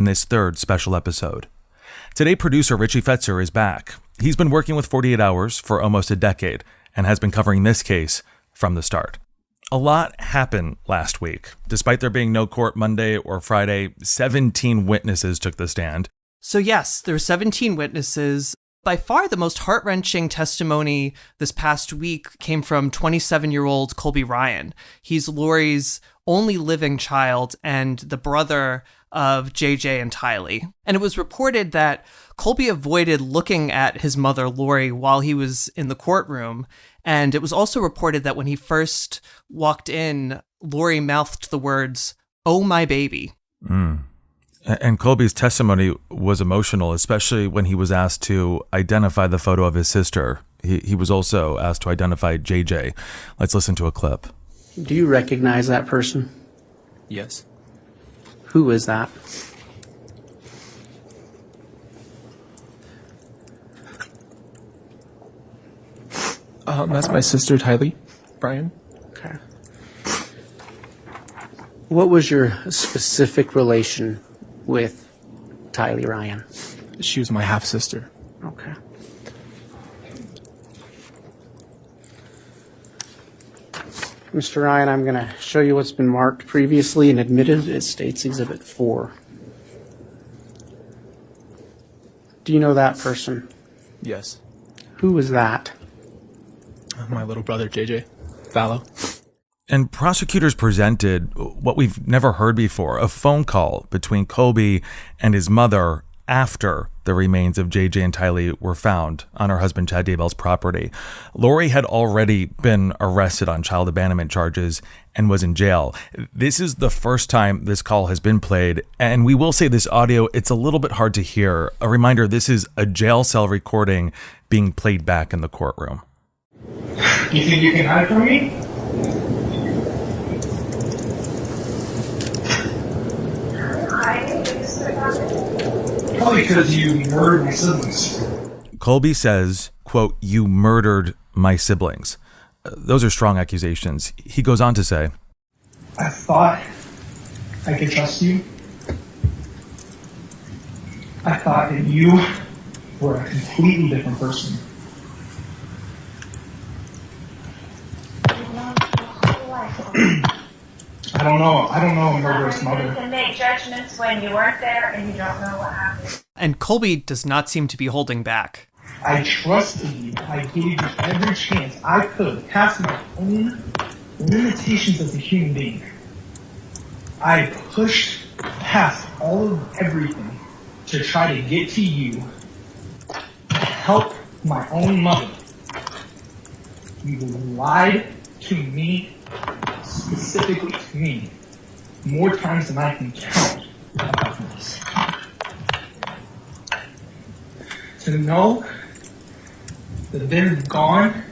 in this third special episode. Today, producer Richie Fetzer is back. He's been working with 48 Hours for almost a decade and has been covering this case from the start. A lot happened last week. Despite there being no court Monday or Friday, 17 witnesses took the stand. So yes, there were 17 witnesses. By far the most heart-wrenching testimony this past week came from 27-year-old Colby Ryan. He's Lori's only living child and the brother of JJ and Tylee. And it was reported that Colby avoided looking at his mother, Lori, while he was in the courtroom. And it was also reported that when he first walked in, Lori mouthed the words, "Oh, my baby." And Colby's testimony was emotional, especially when he was asked to identify the photo of his sister. He was also asked to identify JJ. Let's listen to a clip. Do you recognize that person? Yes. Who is that? That's my sister, Tylee. Brian. Okay. What was your specific relation with Tylee Ryan? She was my half-sister. Okay. Mr. Ryan, I'm going to show you what's been marked previously and admitted. It states Exhibit 4. Do you know that person? Yes. Who is that? My little brother, JJ. Vallow. And prosecutors presented what we've never heard before, a phone call between Colby and his mother after the remains of JJ and Tylee were found on her husband Chad Daybell's property. Lori had already been arrested on child abandonment charges and was in jail. This is the first time this call has been played, and we will say this audio, it's a little bit hard to hear. A reminder, this is a jail cell recording being played back in the courtroom. You think you can hide from me? Probably because you murdered my siblings. Colby says, quote, "You murdered my siblings." Those are strong accusations. He goes on to say, I thought I could trust you. I thought that you were a completely different person. I don't know a murderous mother. You can make judgments when you weren't there and you don't know what happened. And Colby does not seem to be holding back. I trusted you. I gave you every chance I could past my own limitations as a human being. I pushed past all of everything to try to get to you, to help my own mother. You lied to me, specifically to me, more times than I can count about this. To know that they're gone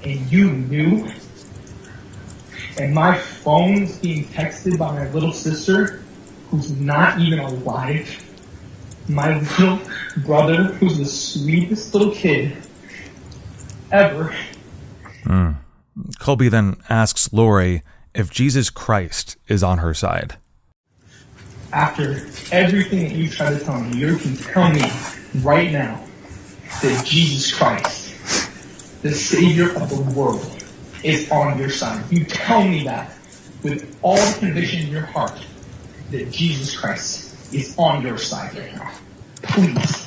and you knew, and my phone's being texted by my little sister who's not even alive, my little brother who's the sweetest little kid ever. Colby then asks Lori if Jesus Christ is on her side. After everything that you tried to tell me, you can tell me right now that Jesus Christ, the Savior of the world, is on your side. You tell me that with all the conviction in your heart that Jesus Christ is on your side right now. Please.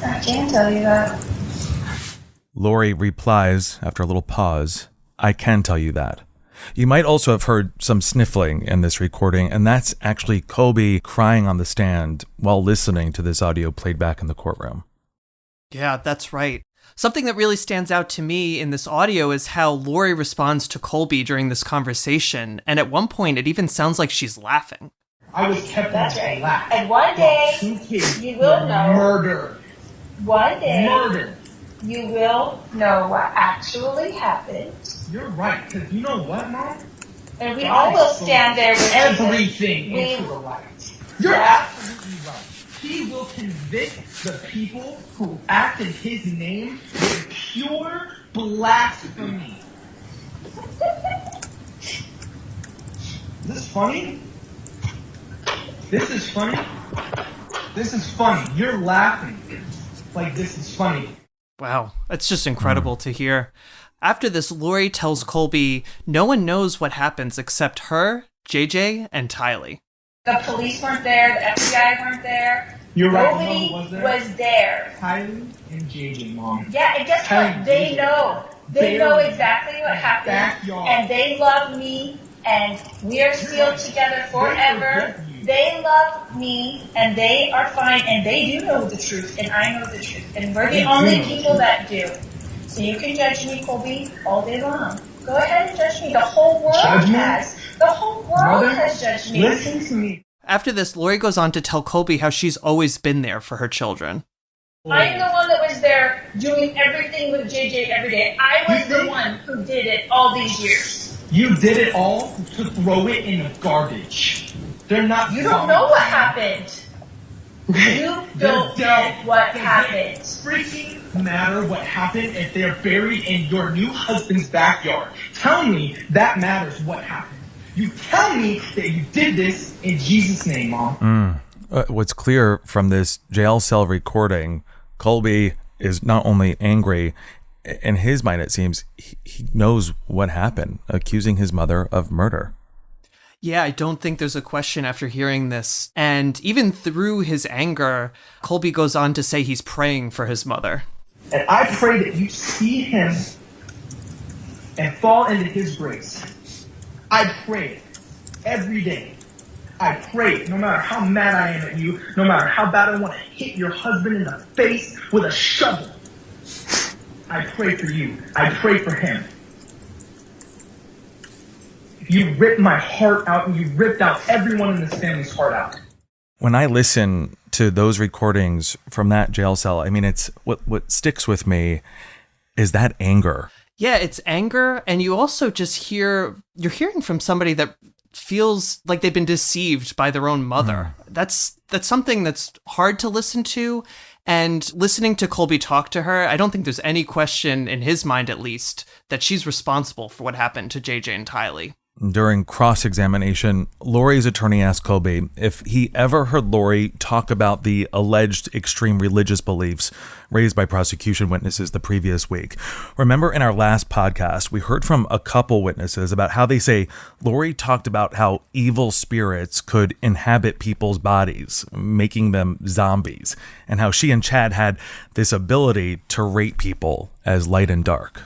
I can't tell you that. Lori replies after a little pause, "I can tell you that." You might also have heard some sniffling in this recording, and that's actually Colby crying on the stand while listening to this audio played back in the courtroom. Yeah, that's right. Something that really stands out to me in this audio is how Lori responds to Colby during this conversation, and at one point it even sounds like she's laughing. I was kept That's in right. black. And one day, Two kids you will were know. murdered. One day, Murdered. you will know what actually happened. You're right, because you know what, Mom? And we all will stand there with everything Jesus. into the light. You're Yeah. absolutely right. He will convict the people who act in his name with pure blasphemy. Is this funny? This is funny? This is funny. You're laughing. Like, this is funny. Wow, that's just incredible to hear. After this, Lori tells Colby no one knows what happens except her, JJ, and Tylee. The police weren't there. The FBI weren't there. You're right. Nobody No one was there. Tylee and JJ, Mom. Yeah, and guess what? They know. They know exactly what happened. Backyard. And they love me. And we are still together forever. They love me. And they are fine. And they do know the truth. And I know the truth. And we're the only people that do. So you can judge me, Colby, all day long. Go ahead and judge me. The whole world has. The whole world has judged me. Listen to me. After this, Lori goes on to tell Colby how she's always been there for her children. I am the one that was there doing everything with JJ every day. I was the one who did it all these years. You did it all to throw it in the garbage. They're not. You don't know what happened. You don't know what happened. Freaking matter what happened if they're buried in your new husband's backyard. Tell me that matters what happened. You tell me that you did this in Jesus' name, Mom. What's clear from this jail cell recording, Colby is not only angry, in his mind it seems he knows what happened, accusing his mother of murder. Yeah, I don't think there's a question after hearing this. And even through his anger, Colby goes on to say he's praying for his mother. And I pray that you see him and fall into his grace. I pray every day. I pray no matter how mad I am at you, no matter how bad I want to hit your husband in the face with a shovel. I pray for you. I pray for him. You ripped my heart out and you ripped out everyone in this family's heart out. When I listen to those recordings from that jail cell, I mean, it's what sticks with me is that anger. Yeah, it's anger, and you also just you're hearing from somebody that feels like they've been deceived by their own mother. That's something that's hard to listen to, and listening to Colby talk to her, I don't think there's any question in his mind, at least, that she's responsible for what happened to JJ and Tylee. During cross-examination, Lori's attorney asked Colby if he ever heard Lori talk about the alleged extreme religious beliefs raised by prosecution witnesses the previous week. Remember in our last podcast, we heard from a couple witnesses about how they say Lori talked about how evil spirits could inhabit people's bodies, making them zombies, and how she and Chad had this ability to rate people as light and dark.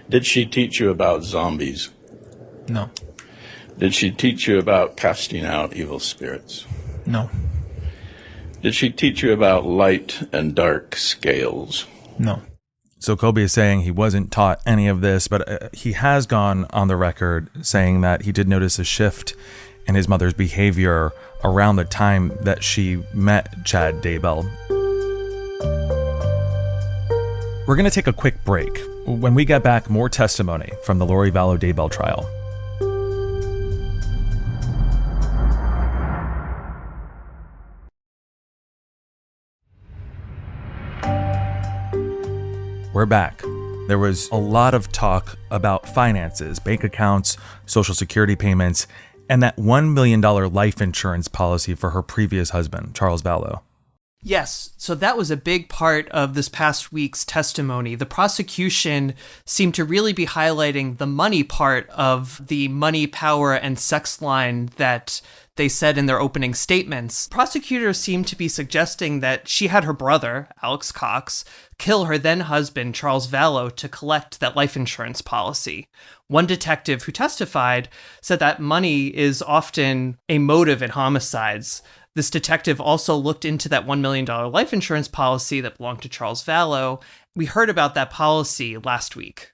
Did she teach you about zombies? No. Did she teach you about casting out evil spirits? No. Did she teach you about light and dark scales? No. So Colby is saying he wasn't taught any of this, but he has gone on the record saying that he did notice a shift in his mother's behavior around the time that she met Chad Daybell. We're going to take a quick break. When we get back, more testimony from the Lori Vallow Daybell trial. We're back. There was a lot of talk about finances, bank accounts, Social Security payments, and that $1 million life insurance policy for her previous husband, Charles Vallow. Yes, so that was a big part of this past week's testimony. The prosecution seemed to really be highlighting the money part of the money, power, and sex line that they said in their opening statements. Prosecutors seemed to be suggesting that she had her brother, Alex Cox, kill her then husband, Charles Vallow, to collect that life insurance policy. One detective who testified said that money is often a motive in homicides. This detective also looked into that $1 million life insurance policy that belonged to Charles Vallow. We heard about that policy last week.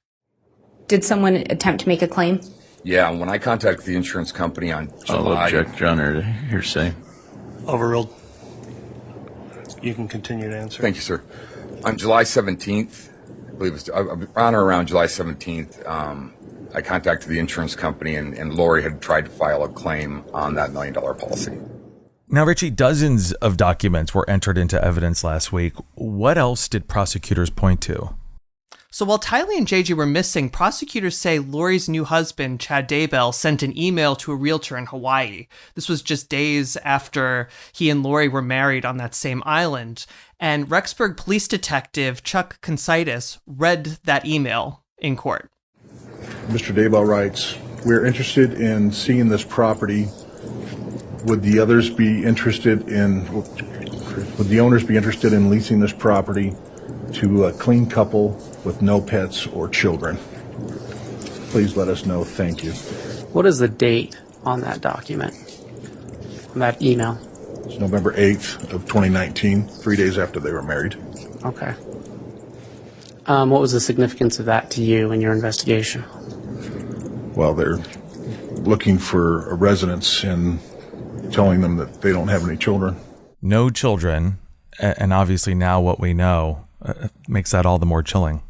Did someone attempt to make a claim? Yeah, when I contacted the insurance company on July... I'll object, Your Honor, to hearsay. Overruled. You can continue to answer. Thank you, sir. On July 17th, I believe it was on or around July 17th, I contacted the insurance company and Lori had tried to file a claim on that $1 million policy. Now, Richie, dozens of documents were entered into evidence last week. What else did prosecutors point to? So while Tylee and JJ were missing, prosecutors say Lori's new husband, Chad Daybell, sent an email to a realtor in Hawaii. This was just days after he and Lori were married on that same island. And Rexburg police detective Chuck Consitis read that email in court. Mr. Daybell writes, "We're interested in seeing this property. Would the owners be interested in leasing this property to a clean couple with no pets or children? Please let us know. Thank you." What is the date on that document, on that email? It's November 8th of 2019, 3 days after they were married. Okay. What was the significance of that to you in your investigation? Well, they're looking for a residence and telling them that they don't have any children. No children, and obviously now what we know makes that all the more chilling.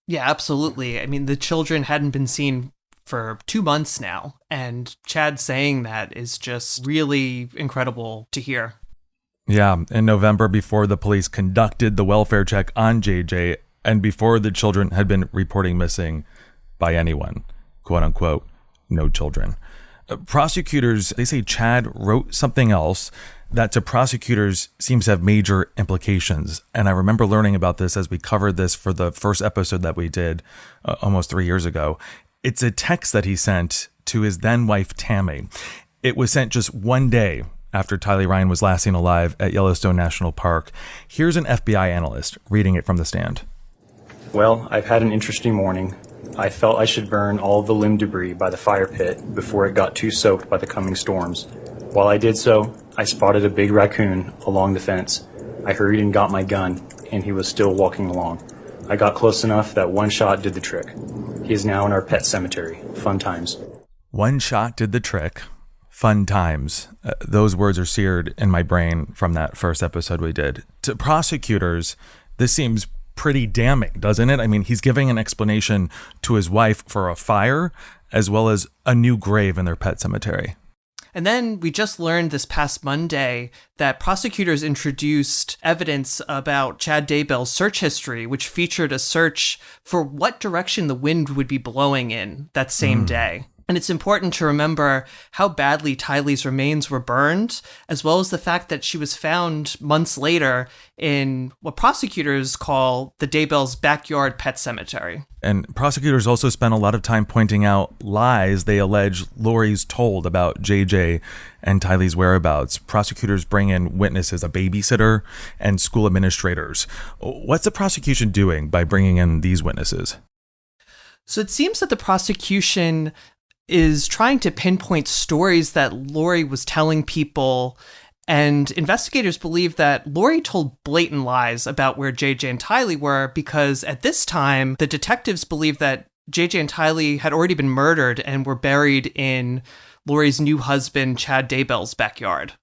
Yeah, absolutely. I mean, the children hadn't been seen for 2 months now, and Chad saying that is just really incredible to hear. Yeah, in November, before the police conducted the welfare check on JJ, and before the children had been reporting missing by anyone, quote unquote, no children. Prosecutors, they say Chad wrote something else that to prosecutors seems to have major implications. And I remember learning about this as we covered this for the first episode that we did almost 3 years ago. It's a text that he sent to his then wife, Tammy. It was sent just 1 day after Tylee Ryan was last seen alive at Yellowstone National Park. Here's an FBI analyst reading it from the stand. "Well, I've had an interesting morning. I felt I should burn all the limb debris by the fire pit before it got too soaked by the coming storms. While I did so, I spotted a big raccoon along the fence. I hurried and got my gun, and he was still walking along. I got close enough that one shot did the trick. He is now in our pet cemetery. Fun times." One shot did the trick. Fun times. Those words are seared in my brain from that first episode we did. To prosecutors, this seems pretty damning, doesn't it? I mean, he's giving an explanation to his wife for a fire as well as a new grave in their pet cemetery. And then we just learned this past Monday that prosecutors introduced evidence about Chad Daybell's search history, which featured a search for what direction the wind would be blowing in that same day. And it's important to remember how badly Tylee's remains were burned, as well as the fact that she was found months later in what prosecutors call the Daybell's backyard pet cemetery. And prosecutors also spent a lot of time pointing out lies they allege Lori's told about JJ and Tylee's whereabouts. Prosecutors bring in witnesses, a babysitter, and school administrators. What's the prosecution doing by bringing in these witnesses? So it seems that the prosecution is trying to pinpoint stories that Lori was telling people, and investigators believe that Lori told blatant lies about where JJ and Tylee were because at this time, the detectives believed that JJ and Tylee had already been murdered and were buried in Lori's new husband, Chad Daybell's backyard.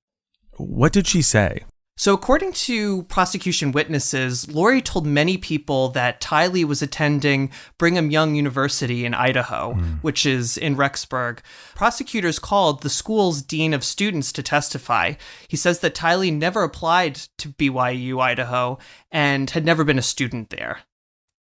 What did she say? So according to prosecution witnesses, Lori told many people that Tylee was attending Brigham Young University in Idaho, which is in Rexburg. Prosecutors called the school's dean of students to testify. He says that Tylee never applied to BYU, Idaho, and had never been a student there.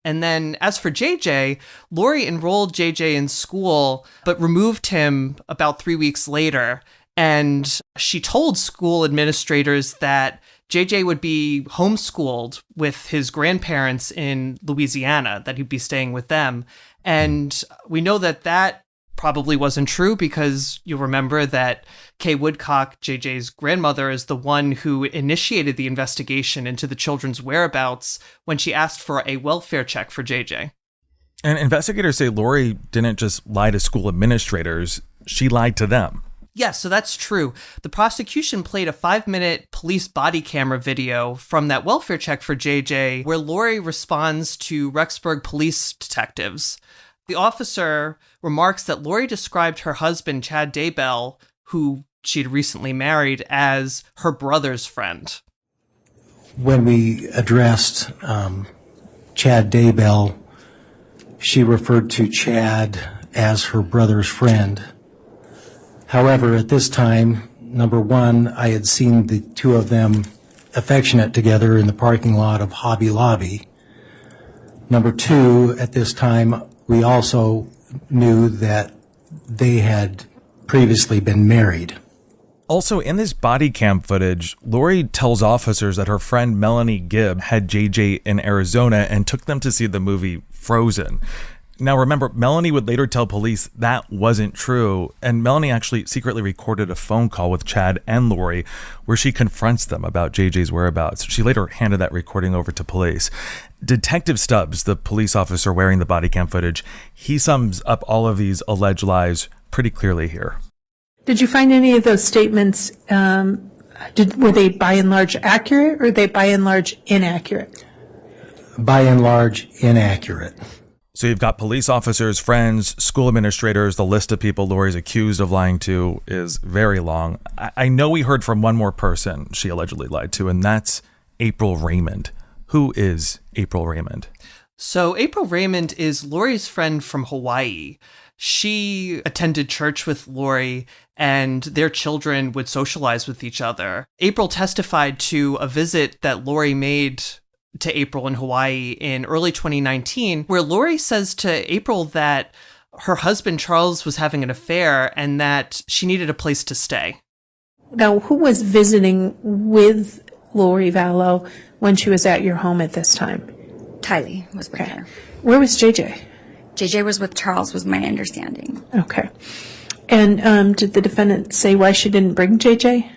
And then as for JJ, Lori enrolled JJ in school, but removed him about 3 weeks later. And she told school administrators that JJ would be homeschooled with his grandparents in Louisiana, that he'd be staying with them. And we know that that probably wasn't true because you'll remember that Kay Woodcock, JJ's grandmother, is the one who initiated the investigation into the children's whereabouts when she asked for a welfare check for JJ. And investigators say Lori didn't just lie to school administrators, she lied to them. Yes, so that's true. The prosecution played a 5-minute police body camera video from that welfare check for JJ where Lori responds to Rexburg police detectives. The officer remarks that Lori described her husband, Chad Daybell, who she'd recently married, as her brother's friend. When we addressed Chad Daybell, she referred to Chad as her brother's friend. However, at this time, number one, I had seen the two of them affectionate together in the parking lot of Hobby Lobby. Number two, at this time, we also knew that they had previously been married. Also, in this body cam footage, Lori tells officers that her friend Melanie Gibb had JJ in Arizona and took them to see the movie Frozen. Now, remember, Melanie would later tell police that wasn't true, and Melanie actually secretly recorded a phone call with Chad and Lori where she confronts them about JJ's whereabouts. She later handed that recording over to police. Detective Stubbs, the police officer wearing the body cam footage, he sums up all of these alleged lies pretty clearly here. Did you find any of those statements, were they by and large accurate, or were they by and large inaccurate? By and large, inaccurate. So you've got police officers, friends, school administrators. The list of people Lori's accused of lying to is very long. I know we heard from one more person she allegedly lied to, and that's April Raymond. Who is April Raymond? So April Raymond is Lori's friend from Hawaii. She attended church with Lori, and their children would socialize with each other. April testified to a visit that Lori made to April in Hawaii in early 2019, where Lori says to April that her husband Charles was having an affair and that she needed a place to stay. Now, who was visiting with Lori Vallow when she was at your home at this time? Tylee was with her. Where was JJ? JJ was with Charles, was my understanding. Okay. And did the defendant say why she didn't bring JJ?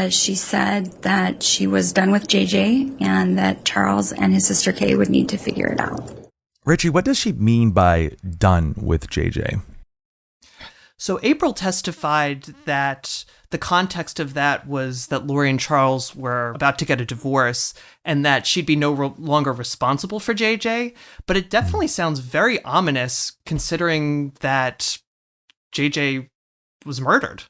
She said that she was done with JJ and that Charles and his sister Kay would need to figure it out. Richie, what does she mean by done with JJ? So April testified that the context of that was that Lori and Charles were about to get a divorce and that she'd be no longer responsible for JJ. But it definitely sounds very ominous considering that JJ was murdered.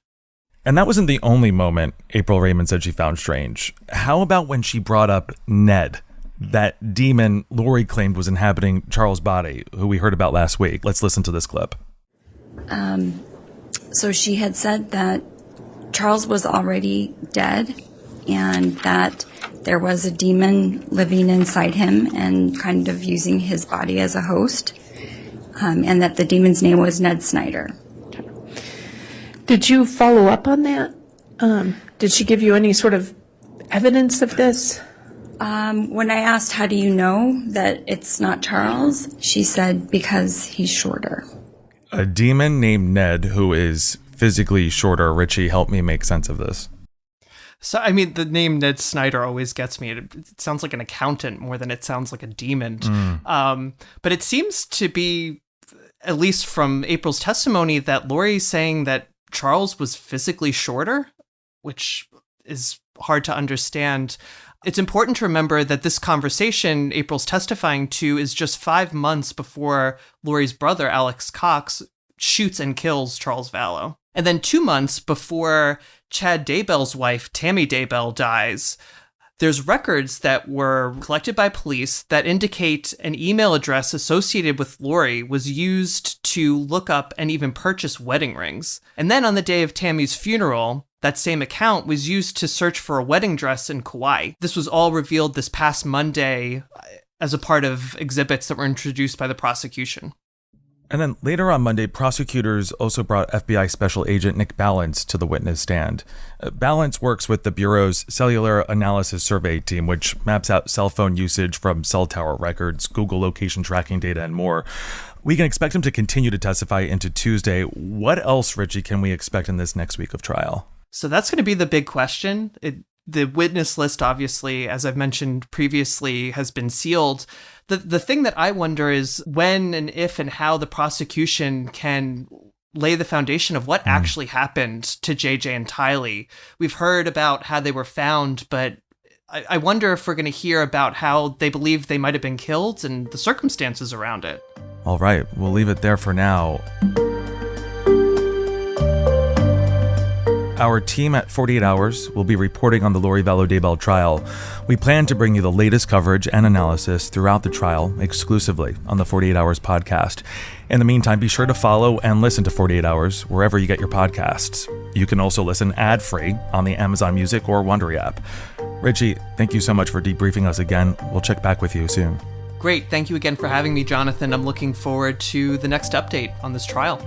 And that wasn't the only moment April Raymond said she found strange. How about when she brought up Ned, that demon Lori claimed was inhabiting Charles' body, who we heard about last week? Let's listen to this clip. So she had said that Charles was already dead and that there was a demon living inside him and kind of using his body as a host, and that the demon's name was Ned Snyder. Did you follow up on that? Did she give you any sort of evidence of this? When I asked, how do you know that it's not Charles? She said, because he's shorter. A demon named Ned who is physically shorter. Richie, help me make sense of this. So, I mean, the name Ned Snyder always gets me. It sounds like an accountant more than it sounds like a demon. But it seems to be, at least from April's testimony, that Lori's saying that Charles was physically shorter, which is hard to understand. It's important to remember that this conversation April's testifying to is just 5 months before Lori's brother, Alex Cox, shoots and kills Charles Vallow. And then 2 months before Chad Daybell's wife, Tammy Daybell, dies, there's records that were collected by police that indicate an email address associated with Lori was used to look up and even purchase wedding rings. And then on the day of Tammy's funeral, that same account was used to search for a wedding dress in Kauai. This was all revealed this past Monday as a part of exhibits that were introduced by the prosecution. And then later on Monday, prosecutors also brought FBI Special Agent Nick Balance to the witness stand. Balance works with the Bureau's Cellular Analysis Survey team, which maps out cell phone usage from cell tower records, Google location tracking data, and more. We can expect him to continue to testify into Tuesday. What else, Richie, can we expect in this next week of trial? So that's going to be the big question. The witness list, obviously, as I've mentioned previously, has been sealed. The thing that I wonder is when and if and how the prosecution can lay the foundation of what actually happened to JJ and Tylee. We've heard about how they were found, but I wonder if we're going to hear about how they believe they might have been killed and the circumstances around it. All right, we'll leave it there for now. Our team at 48 Hours will be reporting on the Lori Vallow Daybell trial. We plan to bring you the latest coverage and analysis throughout the trial exclusively on the 48 Hours podcast. In the meantime, be sure to follow and listen to 48 Hours wherever you get your podcasts. You can also listen ad-free on the Amazon Music or Wondery app. Richie, thank you so much for debriefing us again. We'll check back with you soon. Great. Thank you again for having me, Jonathan. I'm looking forward to the next update on this trial.